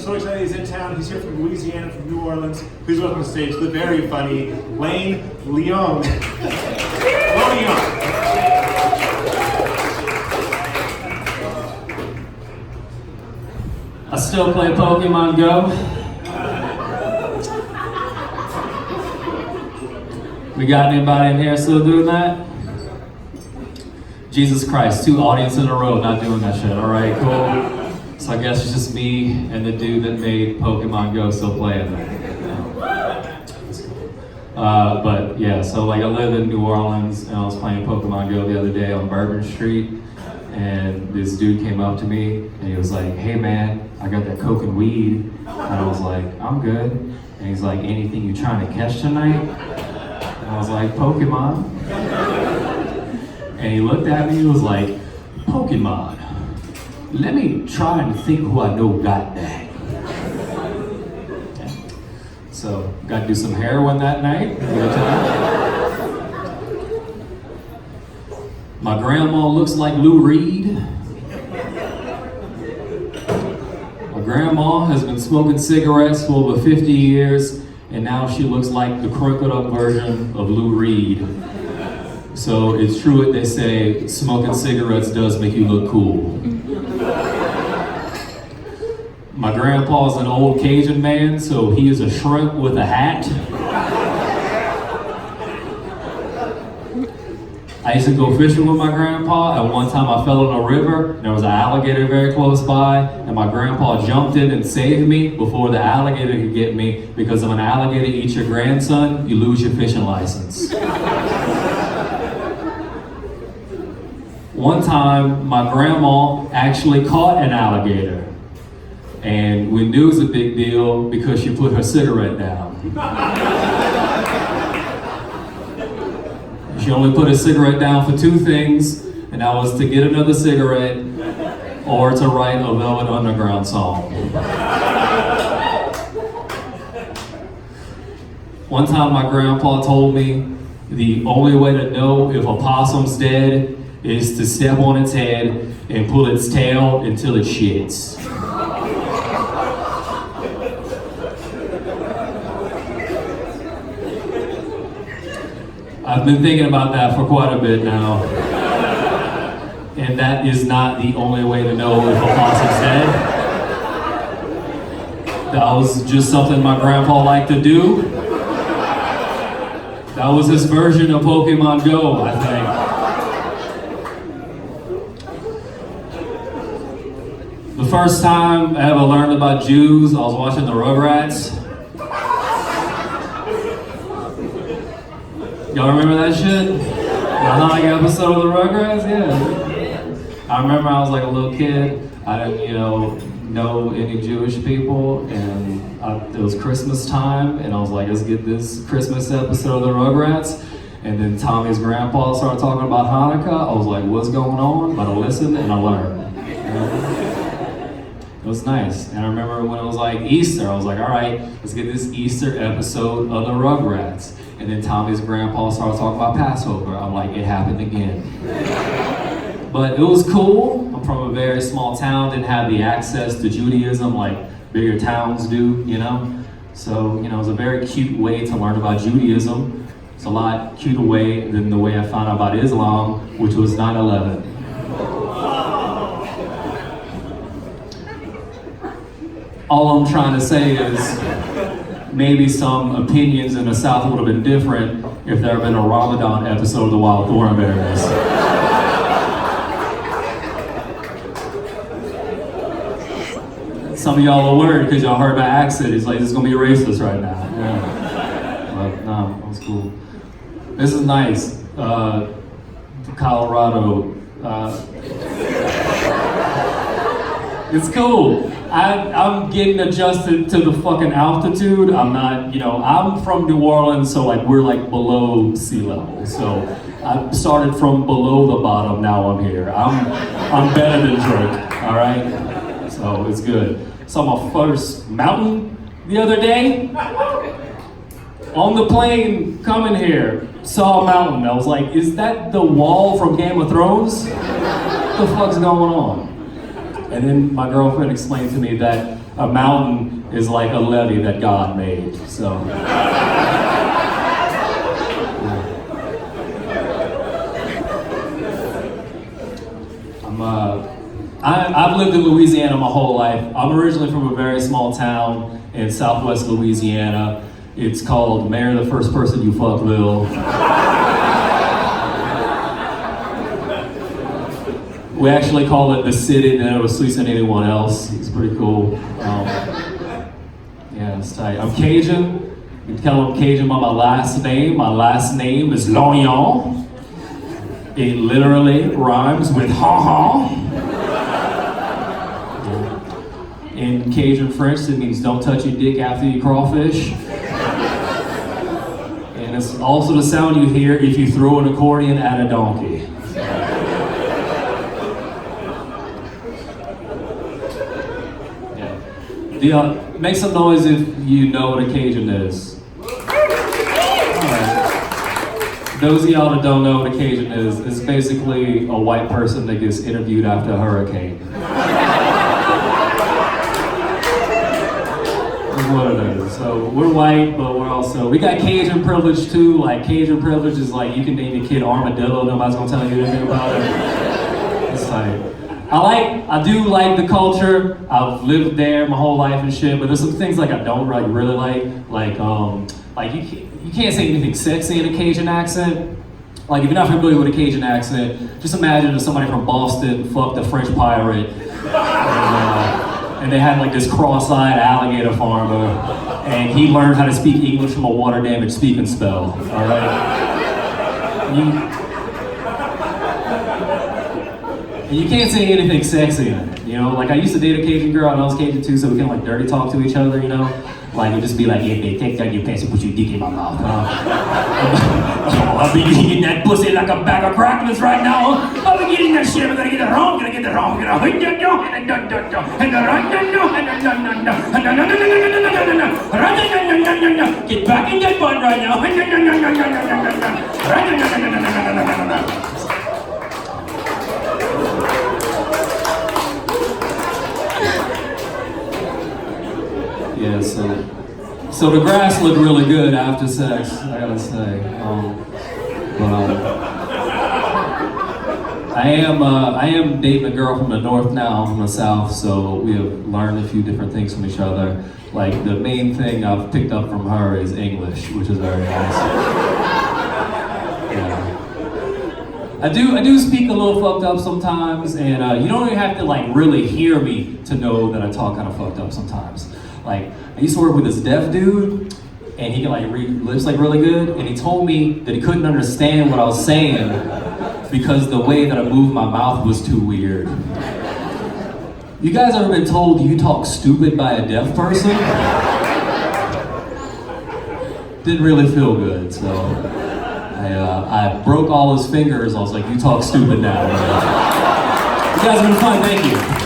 so excited he's in town. He's here from Louisiana, from New Orleans. Please welcome to the stage the very funny Lonion. Lonion. I still play Pokemon Go. We got anybody in here still doing that? Jesus Christ, 2 audiences in a row not doing that shit. All right, cool. So I guess it's just me and the dude that made Pokemon Go still playing that. But yeah, so like I live in New Orleans and I was playing Pokemon Go the other day on Bourbon Street, and this dude came up to me and he was like, "Hey man, I got that coke and weed." And I was like, "I'm good." And he's like, "Anything you trying to catch tonight?" And I was like, "Pokemon." And he looked at me and he was like, "Pokemon, let me try and think who I know got that." Yeah. So, got to do some heroin that night. Good time. My grandma looks like Lou Reed. My grandma has been smoking cigarettes for over 50 years, and now she looks like the crunkled up version of Lou Reed. So it's true what they say, smoking cigarettes does make you look cool. My grandpa's an old Cajun man, so he is a shrimp with a hat. I used to go fishing with my grandpa, and one time I fell in a river, and there was an alligator very close by, and my grandpa jumped in and saved me before the alligator could get me, because if an alligator eats your grandson, you lose your fishing license. One time, my grandma actually caught an alligator, and we knew it was a big deal because she put her cigarette down. She only put a cigarette down for 2 things, and that was to get another cigarette or to write a Velvet Underground song. One time my grandpa told me the only way to know if a possum's dead is to step on its head and pull its tail until it shits. I've been thinking about that for quite a bit now. And that is not the only way to know if a possum's dead. That was just something my grandpa liked to do. That was his version of Pokemon Go, I think. The first time I ever learned about Jews, I was watching the Rugrats. Y'all remember that shit? Y'all know like an episode of the Rugrats? Yeah. I remember I was like a little kid. I didn't, know any Jewish people, and it was Christmas time, and I was like, let's get this Christmas episode of the Rugrats. And then Tommy's grandpa started talking about Hanukkah. I was like, what's going on? But I listened and I learned. It was nice. And I remember when it was like Easter, I was like, all right, let's get this Easter episode of the Rugrats. And then Tommy's grandpa started talking about Passover. I'm like, it happened again. But it was cool. I'm from a very small town, didn't have the access to Judaism like bigger towns do, So, it was a very cute way to learn about Judaism. It's a lot cuter way than the way I found out about Islam, which was 9/11. All I'm trying to say is maybe some opinions in the South would have been different if there had been a Ramadan episode of the Wild Thornberrys. Some of y'all are worried because y'all heard my accent. It's like, it's gonna be racist right now. Yeah. But no, that was cool. This is nice. Colorado. It's cool. I'm getting adjusted to the fucking altitude. I'm not, I'm from New Orleans, so like we're like below sea level. So I started from below the bottom, now I'm here. I'm better than Drake, all right? So it's good. Saw my first mountain the other day. On the plane coming here, saw a mountain. I was like, is that the wall from Game of Thrones? What the fuck's going on? And then my girlfriend explained to me that a mountain is like a levee that God made. So. I've lived in Louisiana my whole life. I'm originally from a very small town in southwest Louisiana. It's called Marry the First Person You Fuckville. We actually call it the city, and it was Sweets and anyone else. It's pretty cool. Yeah, it's tight. I'm Cajun. You can tell I'm Cajun by my last name. My last name is Lonion. It literally rhymes with ha-ha. In Cajun French, it means don't touch your dick after you crawfish. And it's also the sound you hear if you throw an accordion at a donkey. Yeah. Make some noise if you know what a Cajun is. Alright. Those of y'all that don't know what a Cajun is, it's basically a white person that gets interviewed after a hurricane. What it is. So we're white, but we're also, we got Cajun privilege too. Like Cajun privilege is like you can name your kid Armadillo, nobody's gonna tell you anything about it. It's like, I do like the culture. I've lived there my whole life and shit, but there's some things like I don't really like you can't say anything sexy in a Cajun accent. Like if you're not familiar with a Cajun accent, just imagine if somebody from Boston fucked a French pirate. And they had like this cross-eyed alligator farmer, and he learned how to speak English from a water-damaged speaking spell, all right? You can't say anything sexy in it, you know? Like I used to date a Cajun girl, and I was Cajun too, so we can like dirty talk to each other, you know? Like it'd just be like, yeah, babe, take down your pants and put your dick in my mouth, I'll be eating that pussy like a bag of cracklers right now, I'll be eating that shit, I'm gonna get it wrong, get it wrong. Get back in that butt right now. Yeah, so the grass looked really good after sex, I gotta say. I am dating a girl from the north now, from the south, so we have learned a few different things from each other. Like the main thing I've picked up from her is English, which is very nice. Yeah. I do speak a little fucked up sometimes, and you don't even have to like really hear me to know that I talk kind of fucked up sometimes. Like I used to work with this deaf dude, and he can like read lips like really good, and he told me that he couldn't understand what I was saying because the way that I moved my mouth was too weird. You guys ever been told you talk stupid by a deaf person? Didn't really feel good, so I broke all his fingers. I was like, you talk stupid now. You guys have been fun, thank you.